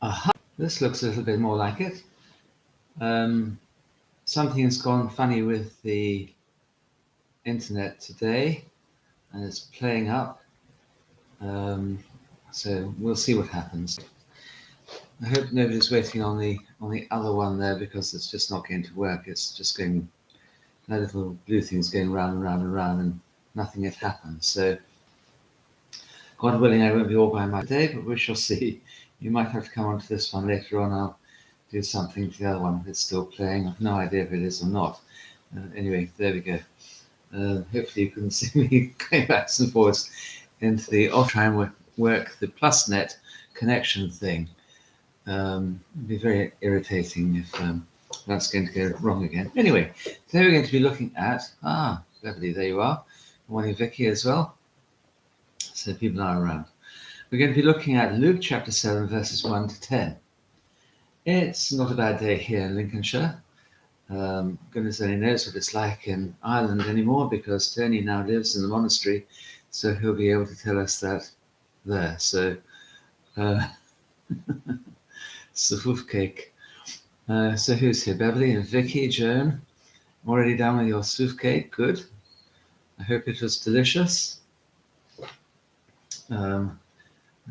Aha, this looks a little bit more like it. Something's gone funny with the internet today and it's playing up. So we'll see what happens. I hope nobody's waiting on the other one there, because it's just not going to work. It's just going, that little blue thing's going round and round and round, and nothing had happened. So God willing, I won't be all by my day, but we shall see. You might have to come on to this one later on. I'll do something to the other one if it's still playing. I've no idea if it is or not. Anyway, there we go. Hopefully you couldn't see me going backwards and forwards into the, I'll try and work the PlusNet connection thing. It'd be very irritating if that's going to go wrong again. Anyway, today we're going to be looking at, Beverly, there you are. Good morning, Vicky, as well. So people are around. We're going to be looking at Luke chapter 7, verses 1 to 10. It's not a bad day here in Lincolnshire. Goodness only knows what it's like in Ireland anymore, because Tony now lives in the monastery, so he'll be able to tell us that there. So, Safuf cake. So who's here? Beverly and Vicky, Joan. Already done with your soup cake. Good. I hope it was delicious.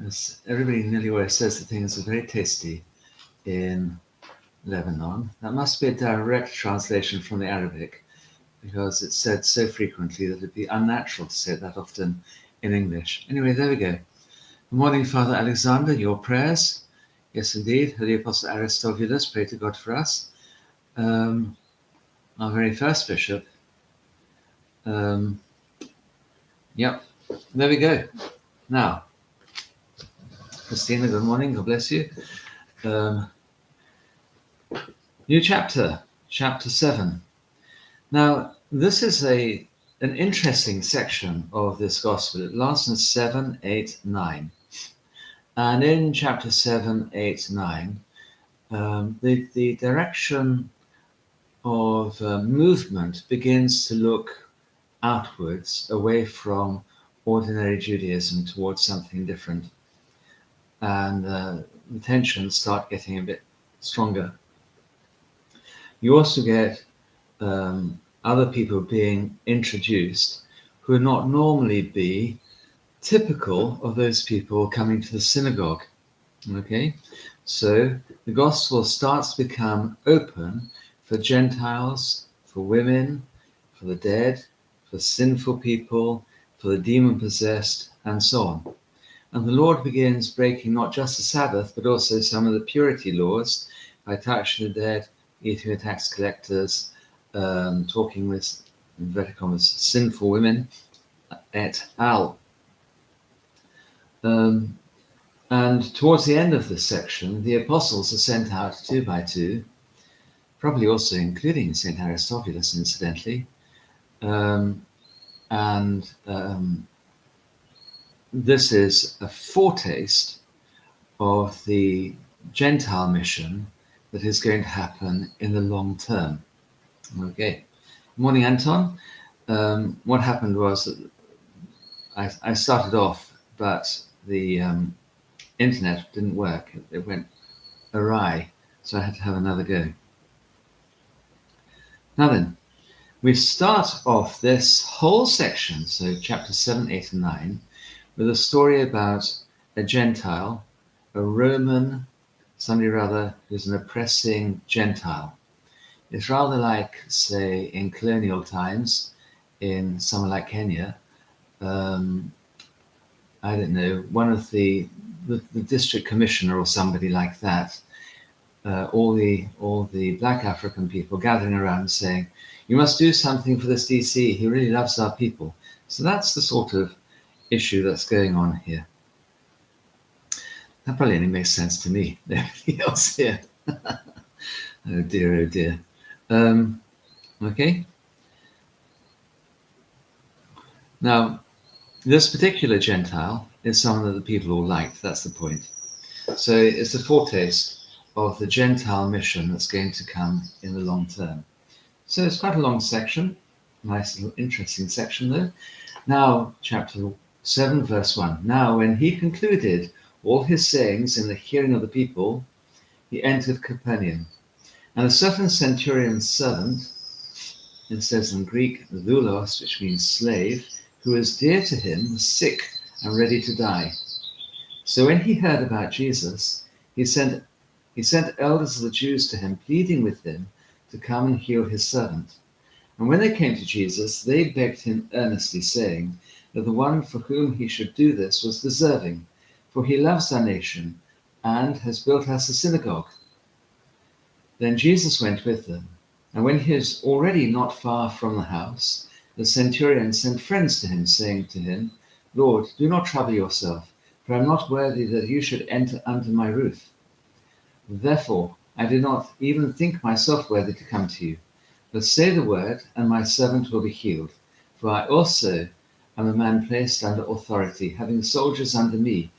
As everybody nearly always says that things are very tasty in Lebanon. That must be a direct translation from the Arabic, because it's said so frequently that it'd be unnatural to say it that often in English. Anyway, there we go. Good morning, Father Alexander. Your prayers. Yes, indeed. Holy Apostle Aristobulus, pray to God for us. Our very first bishop. Yep, there we go. Now, Christina, good morning. God bless you. New chapter, chapter 7. Now, this is an interesting section of this gospel. It lasts in 7, 8, 9. And in chapter 7, 8, 9, the direction of movement begins to look outwards, away from ordinary Judaism towards something different. And the tensions start getting a bit stronger. You also get other people being introduced who would not normally be typical of those people coming to the synagogue. Okay, so the gospel starts to become open for Gentiles, for women, for the dead, for sinful people, for the demon-possessed, and so on. And the Lord begins breaking not just the Sabbath, but also some of the purity laws by touching the dead, eating with tax collectors, talking with, in inverted commas, sinful women, et al. And towards the end of this section, the apostles are sent out 2 by 2, probably also including St. Aristobulus, incidentally. This is a foretaste of the Gentile mission that is going to happen in the long term. Okay. Morning, Anton. What happened was that I started off, but the internet didn't work. It went awry, so I had to have another go. Now then, we start off this whole section, so chapter 7, 8, and 9, with a story about a Gentile, a Roman, somebody rather, who's an oppressing Gentile. It's rather like, say, in colonial times, in somewhere like Kenya, I don't know, one of the district commissioner or somebody like that, all the black African people gathering around saying, you must do something for this DC, he really loves our people. So that's the sort of issue that's going on here. That probably only makes sense to me. Everything else here. Oh dear, oh dear. Okay. Now, this particular Gentile is someone that the people all liked. That's the point. So it's a foretaste of the Gentile mission that's going to come in the long term. So it's quite a long section. Nice little interesting section though. Now, chapter 7, verse 1. Now, when he concluded all his sayings in the hearing of the people, he entered Capernaum. And a certain centurion's servant, it says in Greek, doulos, which means slave, who was dear to him, was sick and ready to die. So when he heard about Jesus, he sent elders of the Jews to him, pleading with him to come and heal his servant. And when they came to Jesus, they begged him earnestly, saying that the one for whom he should do this was deserving, for he loves our nation and has built us a synagogue. Then Jesus went with them, and when he was already not far from the house, the centurion sent friends to him, saying to him, Lord, do not trouble yourself, for I am not worthy that you should enter under my roof. Therefore, I did not even think myself worthy to come to you. But say the word, and my servant will be healed. For I also am a man placed under authority, having soldiers under me.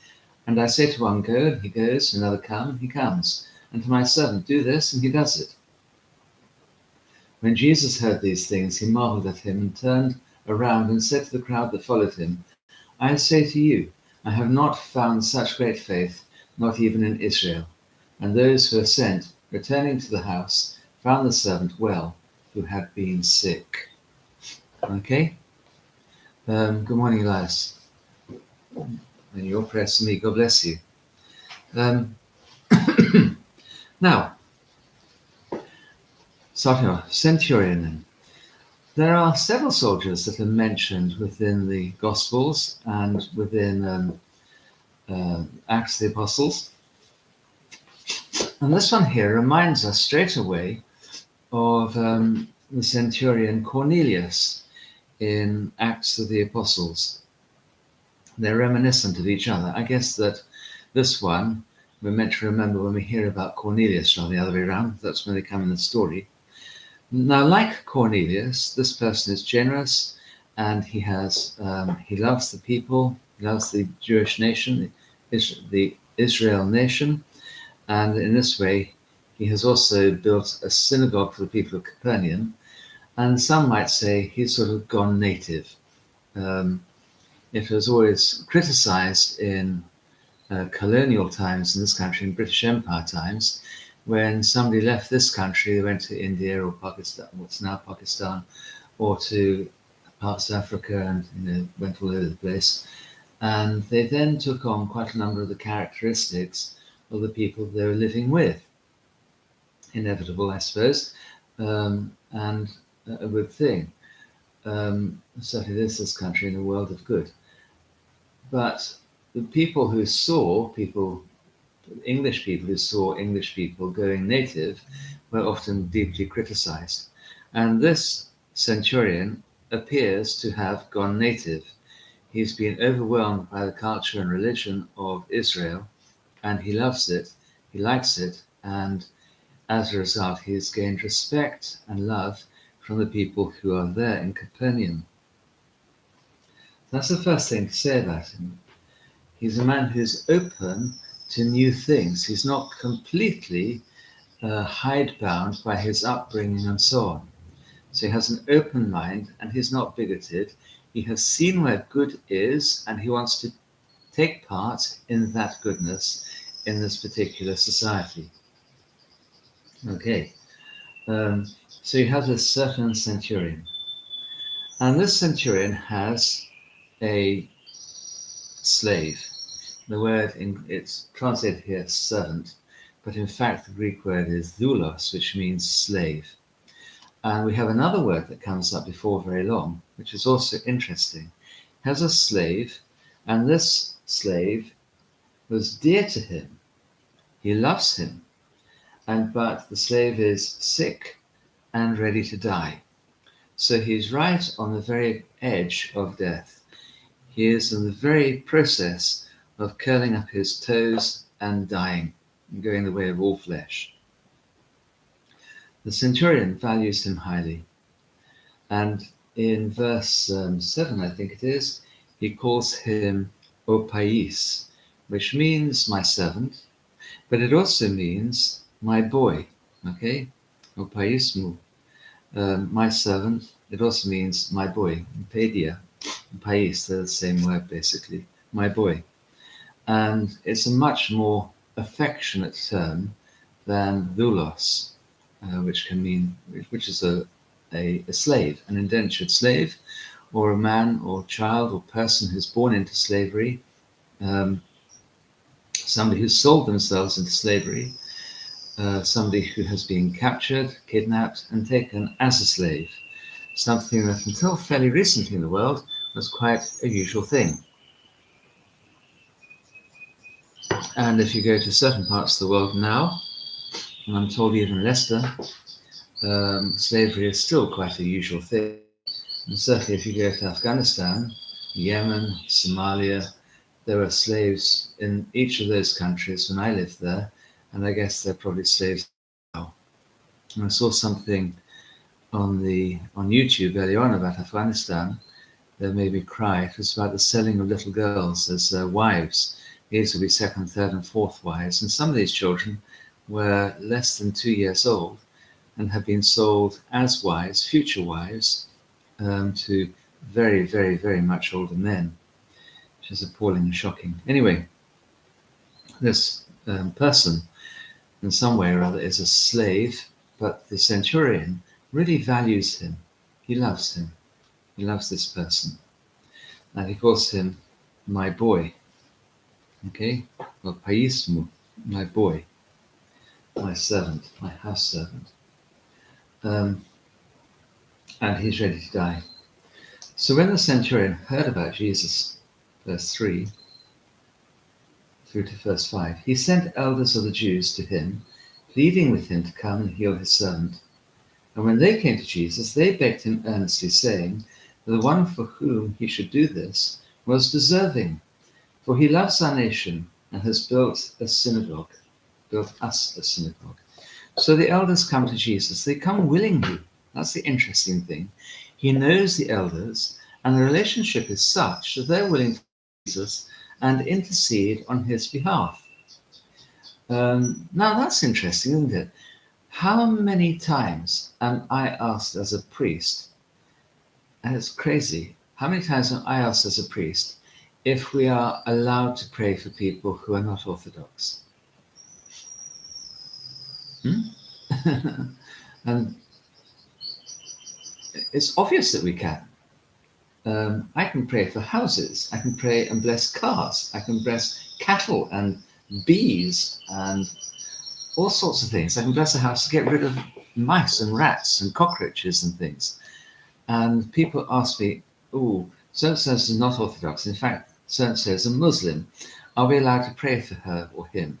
And I say to one, go, and he goes, to another, come, and he comes. And to my servant, do this, and he does it. When Jesus heard these things, he marveled at him, and turned around and said to the crowd that followed him, I say to you, I have not found such great faith, not even in Israel. And those who were sent, returning to the house, found the servant well, who had been sick. Okay? Good morning, Elias. And your prayers for me. God bless you. Now, starting off, centurion then. There are several soldiers that are mentioned within the Gospels and within Acts of the Apostles. And this one here reminds us straight away of the centurion Cornelius in Acts of the Apostles. They're reminiscent of each other. I guess that this one we're meant to remember when we hear about Cornelius, rather the other way around. That's when they come in the story. Now, like Cornelius, this person is generous, and he loves the people, he loves the Jewish nation, the Israel nation, and in this way, he has also built a synagogue for the people of Capernaum, and some might say he's sort of gone native. It was always criticized in colonial times in this country, in British Empire times, when somebody left this country, they went to India or Pakistan, what's now Pakistan, or to parts of Africa, and went all over the place. And they then took on quite a number of the characteristics of the people they were living with. Inevitable, I suppose, and a good thing. Certainly this country in a world of good. But the people who saw English people who saw English people going native were often deeply criticized. And this centurion appears to have gone native. He's been overwhelmed by the culture and religion of Israel, and he loves it, he likes it, and as a result, he has gained respect and love from the people who are there in Capernaum. That's the first thing to say about him. He's a man who's open to new things. He's not completely hidebound by his upbringing and so on. So he has an open mind, and he's not bigoted. He has seen where good is, and he wants to take part in that goodness in this particular society. Okay, so you have this certain centurion, and this centurion has a slave. The word, it's translated here servant, but in fact the Greek word is doulos, which means slave. And we have another word that comes up before very long, which is also interesting. He has a slave, and this slave was dear to him. He loves him, but the slave is sick and ready to die. So he's right on the very edge of death. He is in the very process of curling up his toes and dying, and going the way of all flesh. The centurion values him highly. And in verse 7, I think it is, he calls him opais, which means my servant, but it also means my boy. Okay? Opaismu, my servant. It also means my boy. Pedia, pais, they're the same word basically. My boy. And it's a much more affectionate term than doulos, which is a slave, an indentured slave, or a man or child or person who's born into slavery, somebody who's sold themselves into slavery, somebody who has been captured, kidnapped, and taken as a slave, something that until fairly recently in the world was quite a usual thing. And if you go to certain parts of the world now, and I'm told even in Leicester, slavery is still quite a usual thing. And certainly if you go to Afghanistan, Yemen, Somalia, there were slaves in each of those countries when I lived there, and I guess they're probably slaves now. And I saw something on YouTube earlier on about Afghanistan that made me cry. It was about the selling of little girls as wives. These will be second, third, and fourth wives, and some of these children were less than 2 years old and have been sold as wives, future wives, to very, very, very much older men, which is appalling and shocking. Anyway, this person, in some way or other, is a slave, but the centurion really values him. He loves him. He loves this person. And he calls him my boy. Okay? Or paismu, my boy, my servant, my house servant. And he's ready to die. So when the centurion heard about Jesus, verse 3 through to verse 5, he sent elders of the Jews to him, pleading with him to come and heal his servant. And when they came to Jesus, they begged him earnestly, saying that the one for whom he should do this was deserving, for he loves our nation and has built us a synagogue. So the elders come to Jesus. They come willingly. That's the interesting thing. He knows the elders, and the relationship is such that they're willing to Jesus and intercede on his behalf. Now that's interesting, isn't it? How many times am I asked as a priest, and it's crazy, how many times am I asked as a priest if we are allowed to pray for people who are not Orthodox? And it's obvious that we can. I can pray for houses. I can pray and bless cars. I can bless cattle and bees and all sorts of things. I can bless a house to get rid of mice and rats and cockroaches and things. And people ask me, oh, so-and-so is not Orthodox. In fact, so-and-so is a Muslim. Are we allowed to pray for her or him?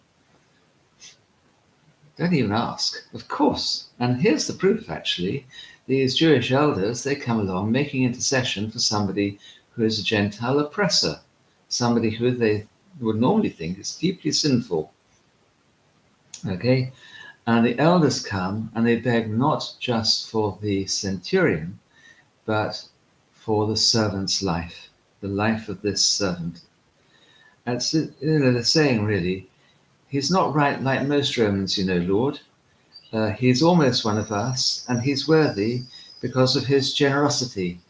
Don't even ask. Of course. And here's the proof, actually. These Jewish elders, they come along making intercession for somebody who is a Gentile oppressor, somebody who they would normally think is deeply sinful. Okay? And the elders come and they beg not just for the centurion, but for the servant's life, the life of this servant. That's the saying, really. He's not right like most Romans, Lord. He's almost one of us, and he's worthy because of his generosity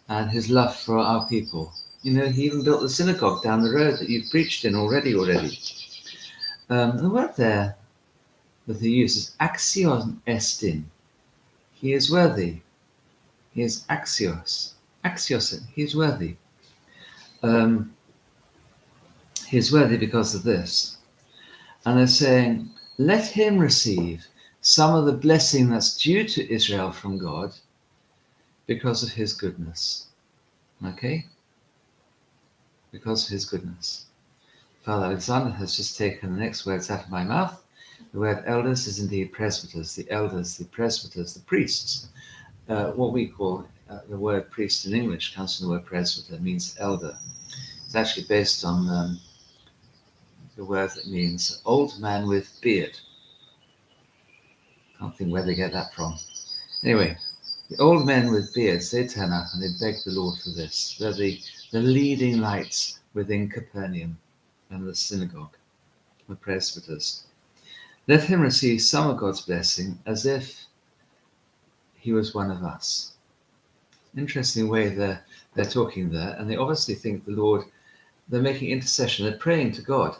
and his love for our people. He even built the synagogue down the road that you've preached in already. The word there that he uses, axion estin. He is worthy. He is axios. Axios, he's worthy. He's worthy because of this. And they're saying, let him receive some of the blessing that's due to Israel from God because of his goodness. Okay? Because of his goodness. Father Alexander has just taken the next words out of my mouth. The word elders is indeed presbyters. The elders, the presbyters, the priests. What we call the word priest in English comes from the word presbyter, means elder. It's actually based on the word that means old man with beard. Can't think where they get that from. Anyway, the old men with beards, they turn up and they beg the Lord for this. They're the leading lights within Capernaum and the synagogue, the presbyters. Let him receive some of God's blessing as if he was one of us. Interesting way they're talking there, and they obviously think the Lord they're making intercession, they're praying to God.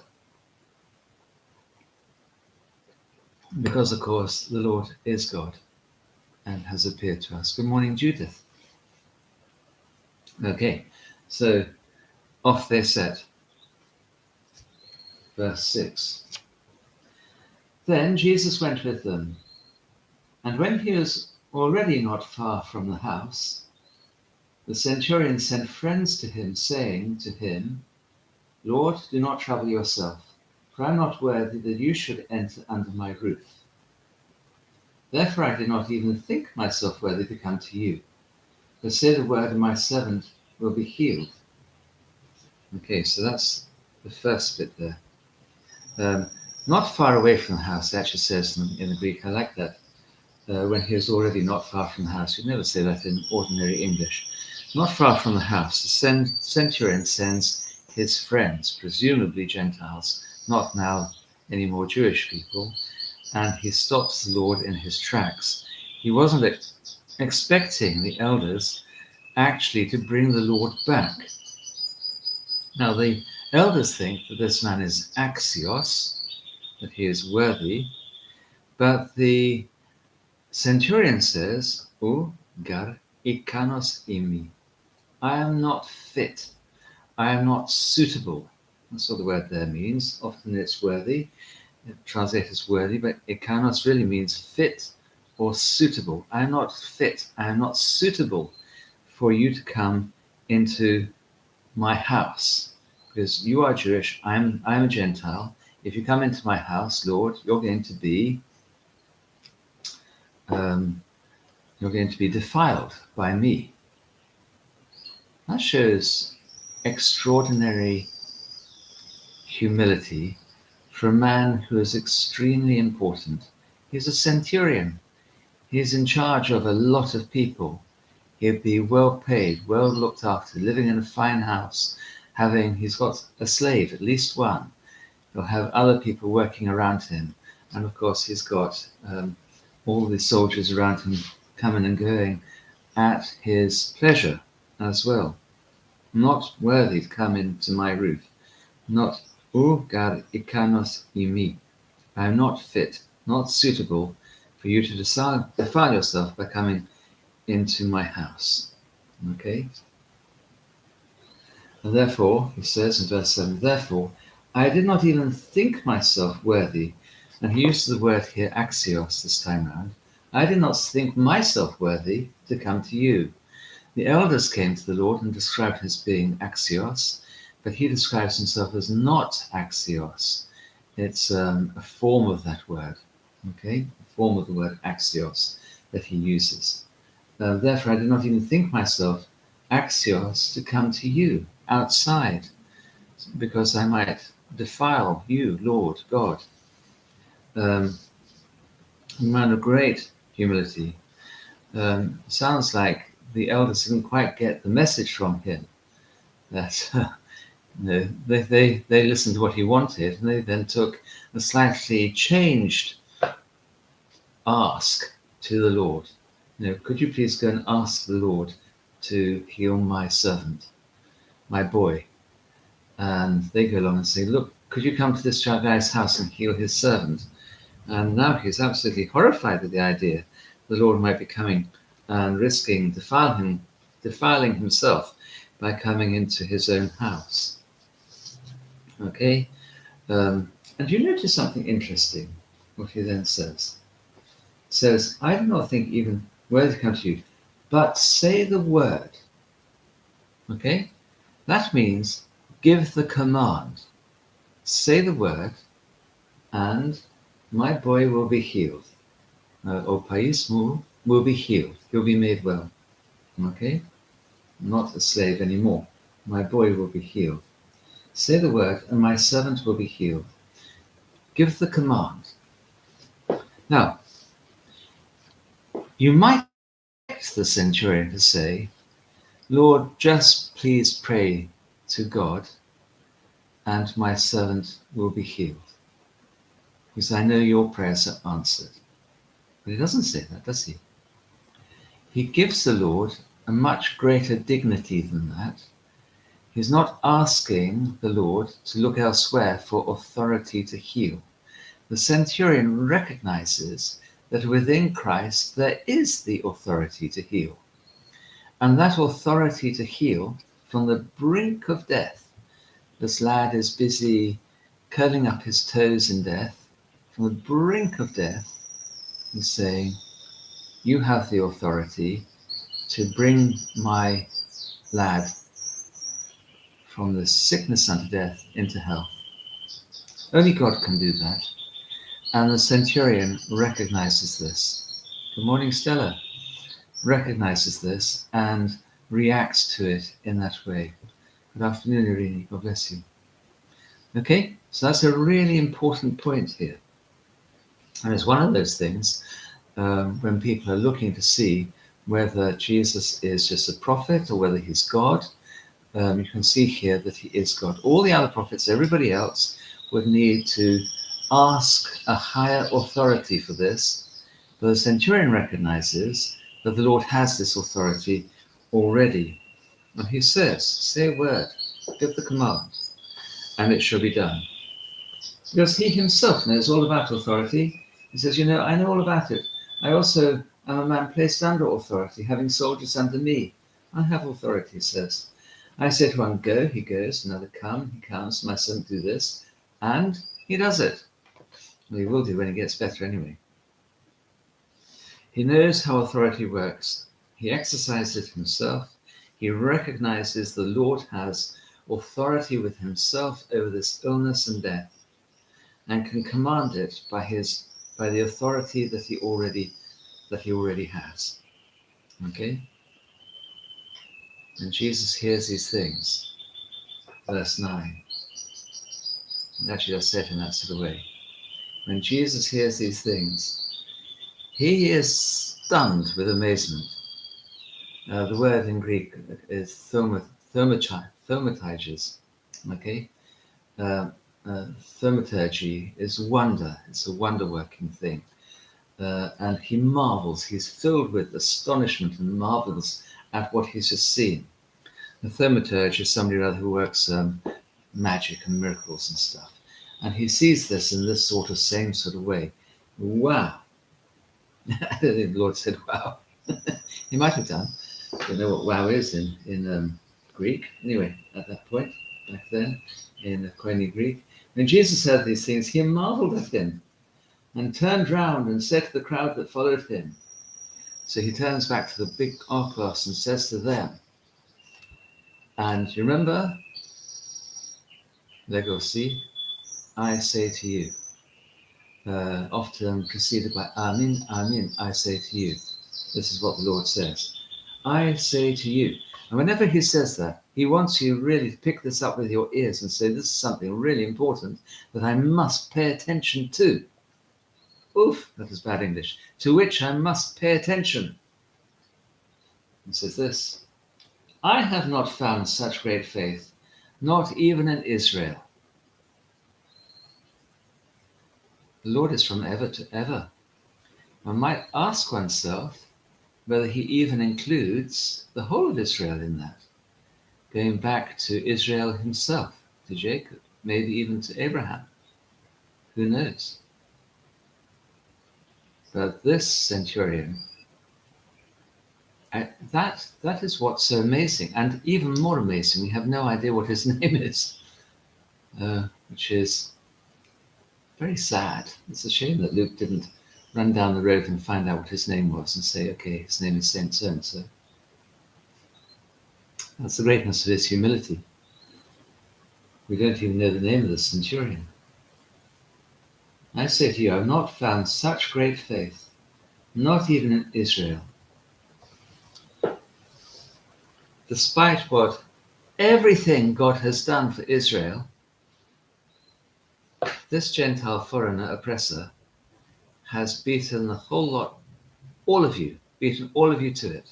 Because, of course, the Lord is God and has appeared to us. Good morning, Judith. Okay, so off they set. Verse 6. Then Jesus went with them, and when he was already not far from the house, the centurion sent friends to him, saying to him, Lord, do not trouble yourself, for I am not worthy that you should enter under my roof. Therefore I did not even think myself worthy to come to you. But say the word, and my servant will be healed. Okay, so that's the first bit there. Not far away from the house, it actually says in the Greek. I like that. When he was already not far from the house. You'd never say that in ordinary English. Not far from the house, the centurion sends his friends, presumably Gentiles, not now any more Jewish people, and he stops the Lord in his tracks. He wasn't expecting the elders actually to bring the Lord back. Now, the elders think that this man is axios, that he is worthy, but the centurion says, "O gar ikanos imi." I am not fit. I am not suitable. That's what the word there means. Often it's worthy. Translated as worthy, but ikanos really means fit or suitable. I am not fit. I am not suitable for you to come into my house. Because you are Jewish, I'm a Gentile. If you come into my house, Lord, you're going to be defiled by me. That shows extraordinary humility for a man who is extremely important. He's a centurion. He's in charge of a lot of people. He'd be well paid, well looked after, living in a fine house, he's got a slave, at least one. He'll have other people working around him. And of course, he's got all the soldiers around him coming and going at his pleasure as well. Not worthy to come into my roof. Not, O gar ikanos imi. I am not fit, not suitable for you to defile yourself by coming into my house. Okay? And therefore, he says in verse 7, therefore, I did not even think myself worthy, and he uses the word here, axios, this time round. I did not think myself worthy to come to you. The elders came to the Lord and described him as being axios, but he describes himself as not axios. It's a form of that word, okay? A form of the word axios that he uses. Therefore, I did not even think myself axios to come to you outside, because I might defile you, Lord God. A man of great humility. Sounds like the elders didn't quite get the message from him. That they listened to what he wanted, and they then took a slightly changed ask to the Lord. Could you please go and ask the Lord to heal my servant, my boy? And they go along and say, look, could you come to this guy's house and heal his servant? And now he's absolutely horrified at the idea the Lord might be coming and risking defiling himself by coming into his own house. Okay? And you notice something interesting, what he then says. He says, I do not think even worthy to come to you, but say the word. Okay? That means give the command. Say the word, and my boy will be healed. O pais will be healed. He'll be made well. Okay? Not a slave anymore. My boy will be healed. Say the word, and my servant will be healed. Give the command. Now, you might expect the centurion to say, Lord, just please pray to God, and my servant will be healed, because I know your prayers are answered. But he doesn't say that, does he? He gives the Lord a much greater dignity than that. He's not asking the Lord to look elsewhere for authority to heal. The centurion recognizes that within Christ there is the authority to heal. And that authority to heal from the brink of death. This lad is busy curling up his toes in death. From the brink of death, he's saying, you have the authority to bring my lad from the sickness unto death into health. Only God can do that. And the centurion recognizes this. Good morning, Stella. Recognizes this and reacts to it in that way. Good afternoon, Irene. God bless you. Okay, so that's a really important point here. And it's one of those things when people are looking to see whether Jesus is just a prophet or whether he's God. You can see here that he is God. All the other prophets, everybody else, would need to ask a higher authority for this. But the centurion recognizes that the Lord has this authority already. And he says, say a word, give the command, and it shall be done. Because he himself knows all about authority. He says, I know all about it. I also am a man placed under authority, having soldiers under me. I have authority, he says. I say to one, go, he goes. Another, come, he comes. My son, do this. And he does it. Well, he will do when he gets better anyway. He knows how authority works. He exercises it himself. He recognizes the Lord has authority with himself over this illness and death, and can command it by the authority that he already has. Okay? And Jesus hears these things. Verse 9. And actually, I said in that sort of way. When Jesus hears these things, he is stunned with amazement. The word in Greek is thaumaturges. Okay? Thaumaturgy is wonder. It's a wonder-working thing. And he marvels. He's filled with astonishment and marvels at what he's just seen. The thaumaturge is somebody who works magic and miracles and stuff. And he sees this in this same sort of way. Wow. I don't think the Lord said wow. He might have done. I don't know what wow is in Greek. Anyway, at that point, back then, in Koine Greek. When Jesus heard these things, he marveled at him and turned round and said to the crowd that followed him. So he turns back to the big archos and says to them, and you remember, legosi, I say to you, often preceded by amin, amin, I say to you. This is what the Lord says. I say to you. And whenever he says that, he wants you really to pick this up with your ears and say, this is something really important that I must pay attention to. Oof, that is bad English. To which I must pay attention. He says this, I have not found such great faith, not even in Israel. The Lord is from ever to ever. One might ask oneself whether he even includes the whole of Israel in that, going back to Israel himself, to Jacob, maybe even to Abraham. Who knows? But this centurion, that is what's so amazing. And even more amazing, we have no idea what his name is, which is very sad. It's a shame that Luke didn't run down the road and find out what his name was and say, okay, his name is Saint so-and-so. That's the greatness of his humility. We don't even know the name of the centurion. I say to you, I've not found such great faith, not even in Israel. Despite what everything God has done for Israel, this Gentile foreigner oppressor has beaten the whole lot, beaten all of you to it.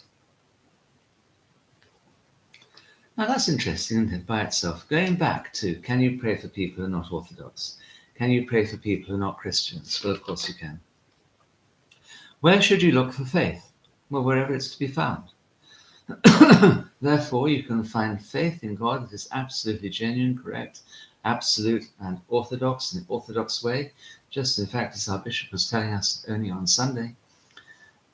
Now that's interesting, isn't it, by itself? Going back to, can you pray for people who are not Orthodox? Can you pray for people who are not Christians? Well, of course you can. Where should you look for faith? Well, wherever it's to be found. Therefore, you can find faith in God that is absolutely genuine, correct, absolute, and orthodox in the orthodox way. Just in fact, as our bishop was telling us only on Sunday,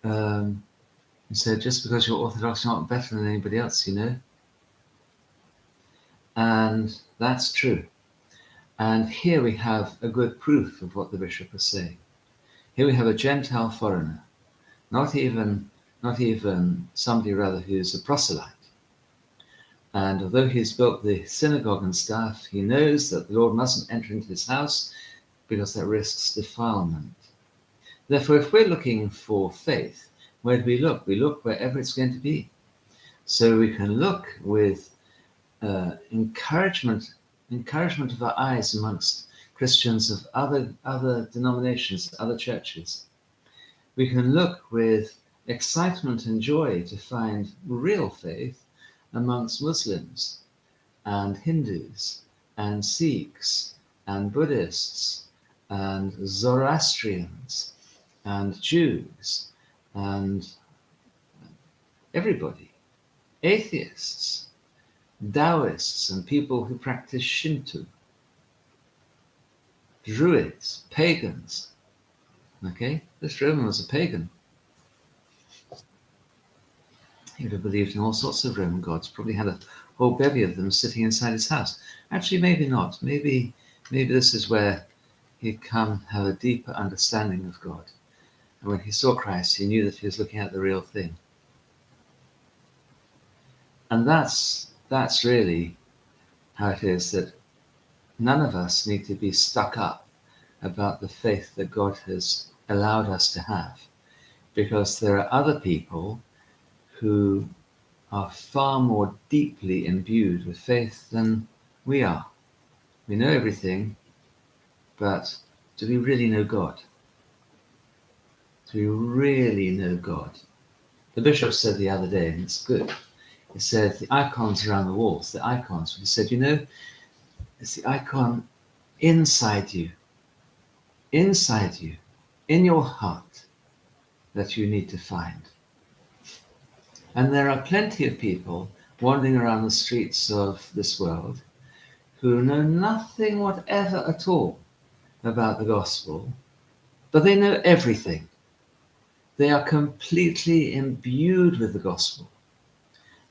he said, just because you're orthodox, you're not better than anybody else, you know. And that's true. And here we have a good proof of what the bishop was saying. Here we have a Gentile foreigner, not even somebody rather who's a proselyte. And although he's built the synagogue and stuff, he knows that the Lord mustn't enter into his house because that risks defilement. Therefore, if we're looking for faith, where do we look? We look wherever it's going to be. So we can look with encouragement of our eyes amongst Christians of other denominations, other churches. We can look with excitement and joy to find real faith amongst Muslims and Hindus and Sikhs and Buddhists and Zoroastrians and Jews and everybody, atheists, Taoists and people who practice Shinto, Druids, pagans. Okay, this Roman was a pagan. He would have believed in all sorts of Roman gods, probably had a whole bevy of them sitting inside his house. Actually, maybe not. Maybe this is where he'd come have a deeper understanding of God. And when he saw Christ, he knew that he was looking at the real thing. And that's really how it is that none of us need to be stuck up about the faith that God has allowed us to have, because there are other people who are far more deeply imbued with faith than we are. We know everything, but do we really know God? Do we really know God? The bishop said the other day, and it's good, he said the icons around the walls, the icons, he said, you know, it's the icon inside you, in your heart, that you need to find. And there are plenty of people wandering around the streets of this world who know nothing whatever at all about the gospel, but they know everything. They are completely imbued with the gospel.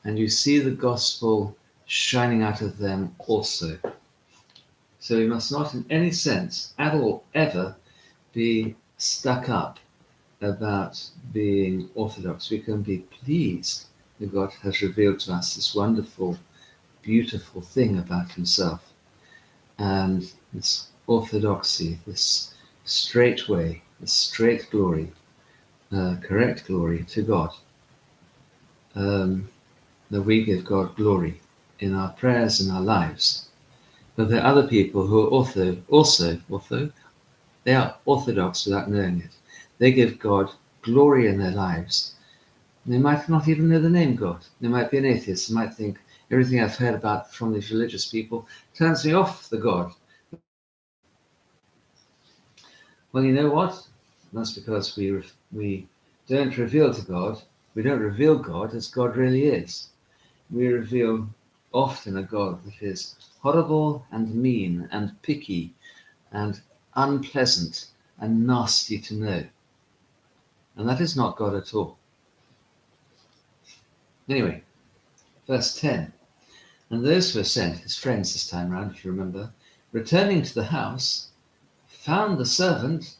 And you see the gospel shining out of them also. So we must not in any sense at all ever be stuck up about being orthodox. We can be pleased that God has revealed to us this wonderful, beautiful thing about himself. And this orthodoxy, this straight way, this straight glory, correct glory to God. That we give God glory in our prayers and our lives. But there are other people who are also, they are orthodox without knowing it. They give God glory in their lives. They might not even know the name God. They might be an atheist. They might think everything I've heard about from these religious people turns me off the God. Well, you know what? That's because we don't reveal to God. We don't reveal God as God really is. We reveal often a God that is horrible and mean and picky and unpleasant and nasty to know. And that is not God at all. Anyway, verse 10. And those who were sent, his friends this time round, if you remember, returning to the house, found the servant.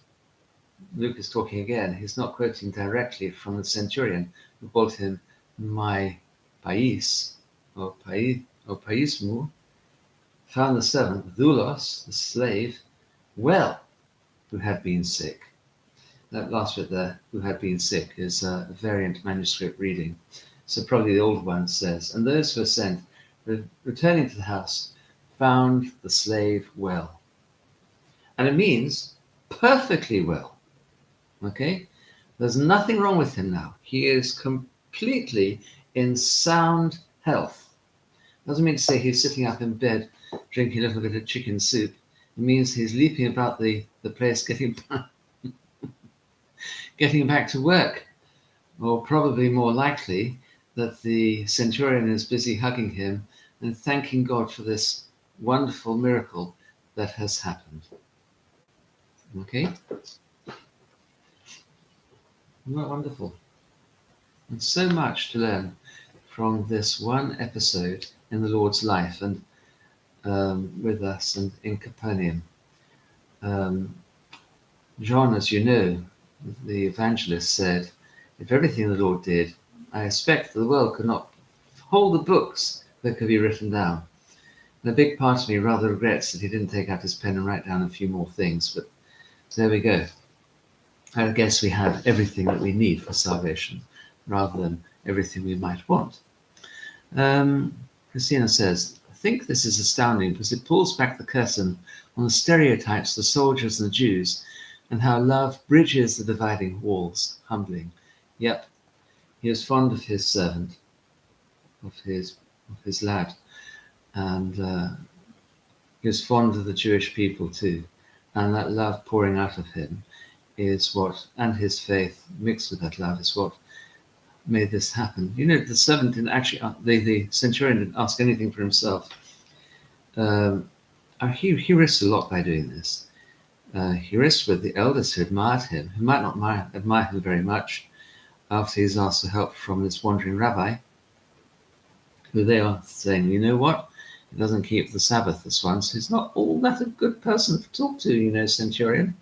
Luke is talking again. He's not quoting directly from the centurion who called him my pais, or paismu, found the servant, doulos, the slave, well, who had been sick. That last bit there, who had been sick, is a variant manuscript reading. So probably the old one says, and those who were sent, returning to the house, found the slave well. And it means perfectly well. Okay? There's nothing wrong with him now. He is completely in sound health. Doesn't mean to say he's sitting up in bed drinking a little bit of chicken soup. It means he's leaping about the place getting back to work. Or probably more likely that the centurion is busy hugging him and thanking God for this wonderful miracle that has happened. Okay? Isn't that wonderful? And so much to learn from this one episode in the Lord's life and with us and in Capernaum. John, as you know, the evangelist said, if everything the Lord did, I expect the world could not hold the books that could be written down. And a big part of me rather regrets that he didn't take out his pen and write down a few more things, but there we go. I guess we have everything that we need for salvation, rather than everything we might want. Christina says, I think this is astounding because it pulls back the curtain on the stereotypes of the soldiers and the Jews and how love bridges the dividing walls, humbling. Yep, he was fond of his servant, of his lad, and he was fond of the Jewish people too. And that love pouring out of him is what, and his faith mixed with that love is what made this happen. You know, the servant didn't actually, the centurion didn't ask anything for himself. He risked a lot by doing this. He risked with the elders who admired him, who might not admire him very much after he's asked for help from this wandering rabbi, who they are saying, you know what? He doesn't keep the Sabbath this one, so he's not all that a good person to talk to, you know, centurion.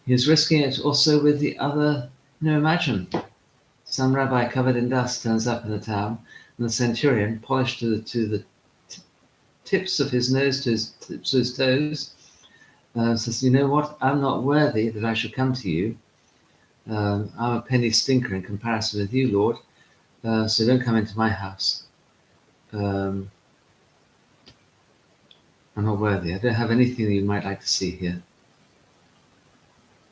He's risking it also with the other, you know, imagine some rabbi covered in dust turns up in the town, and the centurion, polished to the tips of his nose to his toes, says, you know what, I'm not worthy that I should come to you. I'm a penny stinker in comparison with you, Lord, so don't come into my house. I'm not worthy. I don't have anything that you might like to see here.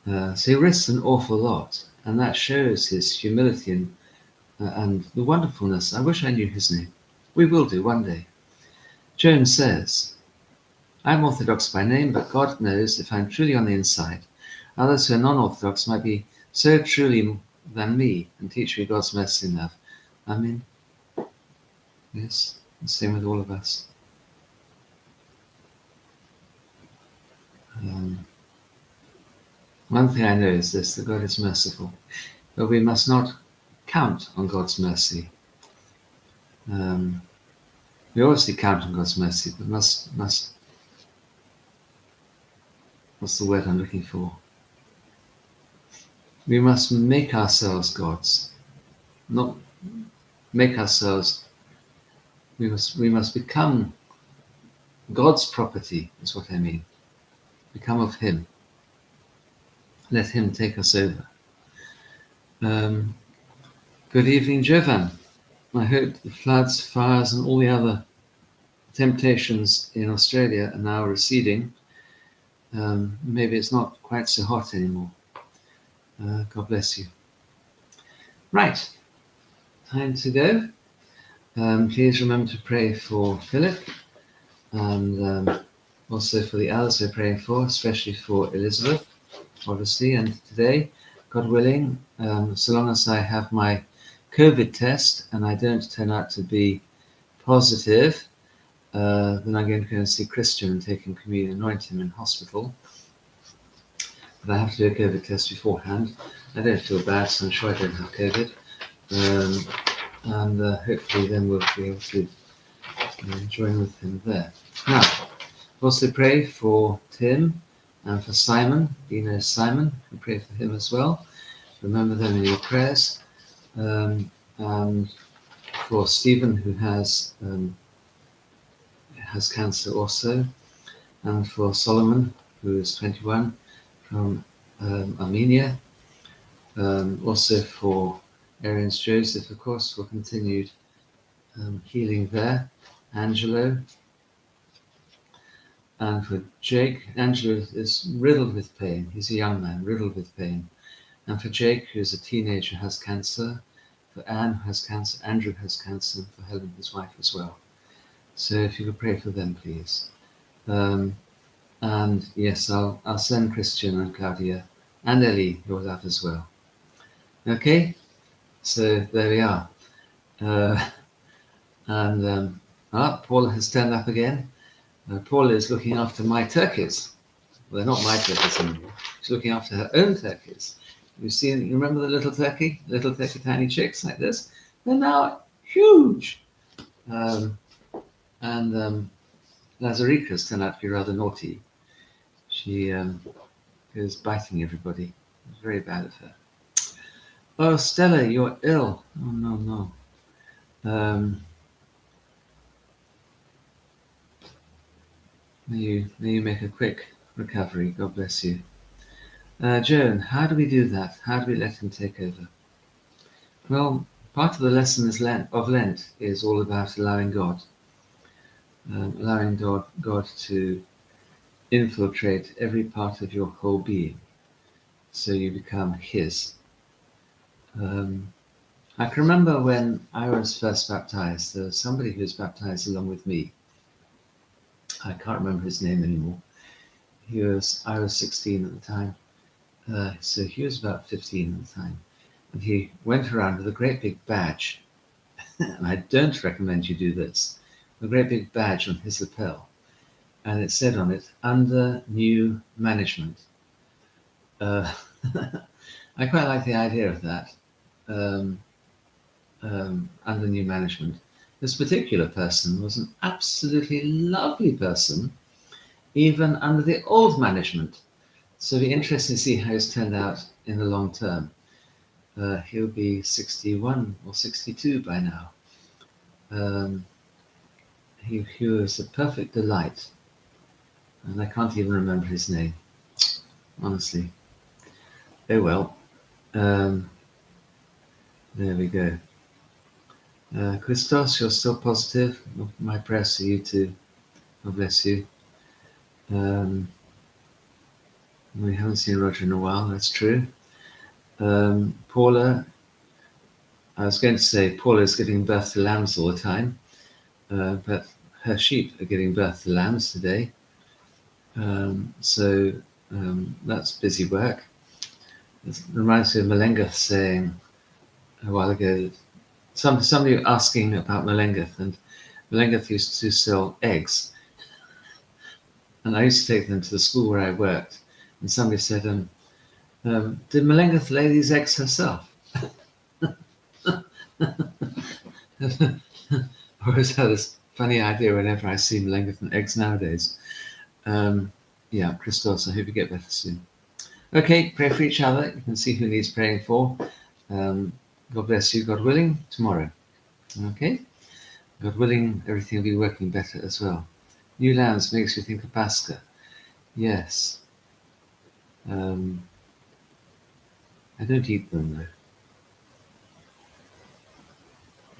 So he risks an awful lot, and that shows his humility and the wonderfulness. I wish I knew his name. We will do one day. Joan says, I'm Orthodox by name, but God knows if I'm truly on the inside. Others who are non-Orthodox might be so truly than me and teach me God's mercy and love. Amen. Yes, the same with all of us. One thing I know is this, that God is merciful, but we must not count on God's mercy. We obviously count on God's mercy, but must, what's the word I'm looking for? We must make ourselves gods, not make ourselves, we must become God's property, is what I mean. Become of Him. Let Him take us over. Good evening, Jovan. I hope the floods, fires, and all the other temptations in Australia are now receding. Maybe it's not quite so hot anymore. God bless you. Right, time to go. Please remember to pray for Philip and also for the others we're praying for, especially for Elizabeth, obviously, and today, God willing, so long as I have my COVID test and I don't turn out to be positive, then I'm going to go and see Christian and take him communion, anoint him in hospital. But I have to do a COVID test beforehand. I don't feel bad, so I'm sure I don't have COVID. And hopefully then we'll be able to join with him there. Now, also pray for Tim and for Simon. You know Simon, you can pray for him as well. Remember them in your prayers. And for Stephen, who has cancer also. And for Solomon, who is 21, from Armenia. Also for Arian's Joseph, of course, for continued healing there. Angelo. And for Jake, Angelo is riddled with pain. He's a young man, riddled with pain. And for Jake, who's a teenager, has cancer. For Anne, who has cancer. Andrew has cancer. And for Helen, his wife, as well. So if you could pray for them, please. And yes, I'll send Christian and Claudia and Ellie your love as well. Okay? So there we are. And Paula has turned up again. Paula is looking after my turkeys. Well, they're not my turkeys anymore. She's looking after her own turkeys. You remember the little turkey, tiny chicks like this? They're now huge. And Lazarica's turned out to be rather naughty. She goes biting everybody. It's very bad of her. Oh, Stella, you're ill. Oh, no. May you make a quick recovery. God bless you. Joan, how do we do that? How do we let him take over? Well, part of the lesson of Lent is all about allowing God. Allowing God to infiltrate every part of your whole being so you become His. I can remember when I was first baptized, there was somebody who was baptized along with me. I can't remember his name anymore. I was 16 at the time, so he was about 15 at the time. And he went around with a great big badge, and I don't recommend you do this, a great big badge on his lapel, and it said on it, under new management. I quite like the idea of that, under new management. This particular person was an absolutely lovely person, even under the old management. So it'll be interesting to see how he's turned out in the long term. He'll be 61 or 62 by now. He was a perfect delight. And I can't even remember his name, honestly. Oh well. There we go. Christos, you're still positive. My prayers to you too. God bless you. We haven't seen Roger in a while, that's true. Paula, I was going to say Paula is giving birth to lambs all the time, but her sheep are giving birth to lambs today. So that's busy work. It reminds me of Malengath saying a while ago, somebody asking about Malengath, and Malengath used to sell eggs. And I used to take them to the school where I worked, and somebody said, did Malengath lay these eggs herself? I always had this funny idea whenever I see Malengath and eggs nowadays. Yeah, Christos, I hope you get better soon. Okay, pray for each other. You can see who needs praying for. God bless you, God willing, tomorrow. Okay? God willing, everything will be working better as well. New lands makes you think of Pascha. Yes. I don't eat them though.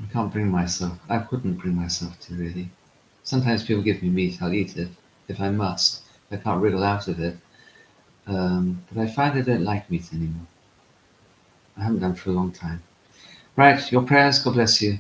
I can't bring myself. I couldn't bring myself to really. Sometimes people give me meat, I'll eat it if I must. I can't wriggle out of it. But I find I don't like meat anymore. I haven't done for a long time. Right, your prayers, God bless you.